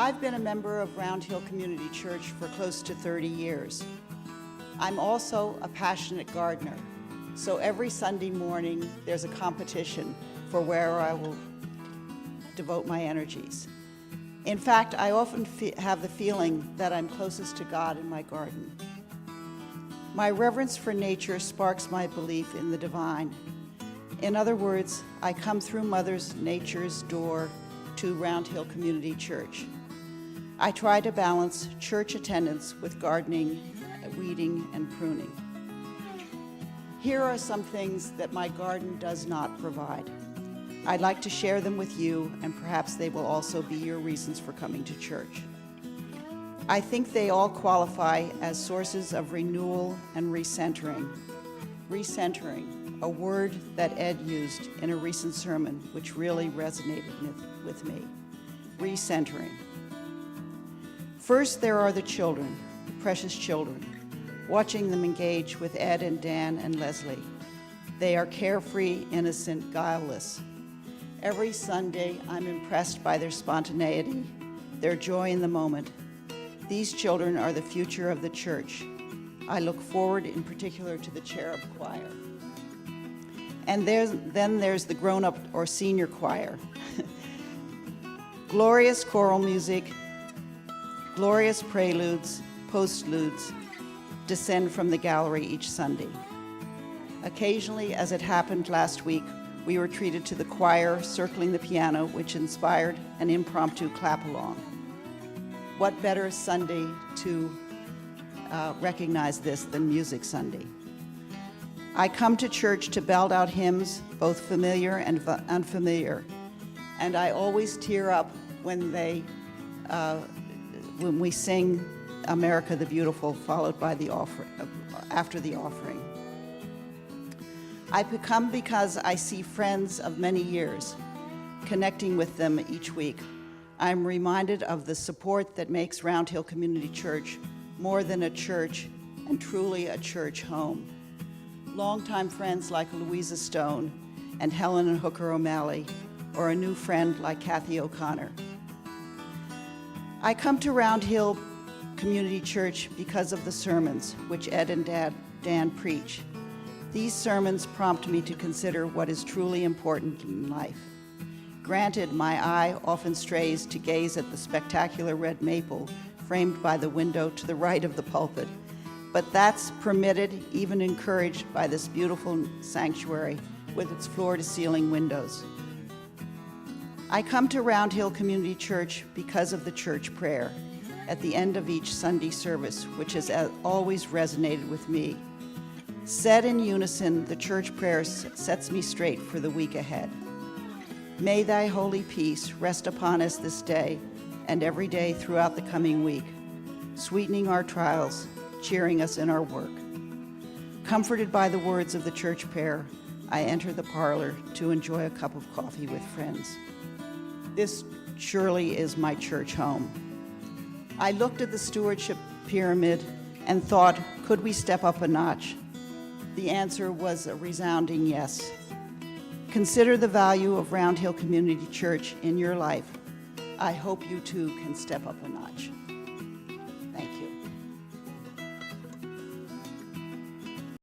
I've been a member of Round Hill Community Church for close to 30 years. I'm also a passionate gardener, so every Sunday morning there's a competition for where I will devote my energies. In fact, I often have the feeling that I'm closest to God in my garden. My reverence for nature sparks my belief in the divine. In other words, I come through Mother Nature's door to Round Hill Community Church. I try to balance church attendance with gardening, weeding, and pruning. Here are some things that my garden does not provide. I'd like to share them with you, and perhaps they will also be your reasons for coming to church. I think they all qualify as sources of renewal and recentering. Recentering, a word that Ed used in a recent sermon, which really resonated with me. Recentering. First, there are the children, the precious children, watching them engage with Ed and Dan and Leslie. They are carefree, innocent, guileless. Every Sunday, I'm impressed by their spontaneity, their joy in the moment. These children are the future of the church. I look forward in particular to the cherub choir. And then there's the grown-up or senior choir. Glorious choral music, glorious preludes, postludes descend from the gallery each Sunday. Occasionally, as it happened last week, we were treated to the choir circling the piano, which inspired an impromptu clap-along. What better Sunday to recognize this than Music Sunday? I come to church to belt out hymns, both familiar and unfamiliar, and I always tear up when we sing America the Beautiful, followed by the after the offering. I come because I see friends of many years, connecting with them each week. I'm reminded of the support that makes Round Hill Community Church more than a church and truly a church home. Longtime friends like Louisa Stone and Helen and Hooker O'Malley, or a new friend like Kathy O'Connor. I come to Round Hill Community Church because of the sermons which Ed and Dan preach. These sermons prompt me to consider what is truly important in life. Granted, my eye often strays to gaze at the spectacular red maple framed by the window to the right of the pulpit, but that's permitted, even encouraged by this beautiful sanctuary with its floor-to-ceiling windows. I come to Round Hill Community Church because of the church prayer at the end of each Sunday service, which has always resonated with me. Said in unison, the church prayer sets me straight for the week ahead. May thy holy peace rest upon us this day and every day throughout the coming week, sweetening our trials, cheering us in our work. Comforted by the words of the church prayer, I enter the parlor to enjoy a cup of coffee with friends. This surely is my church home. I looked at the stewardship pyramid and thought, could we step up a notch? The answer was a resounding yes. Consider the value of Round Hill Community Church in your life. I hope you too can step up a notch.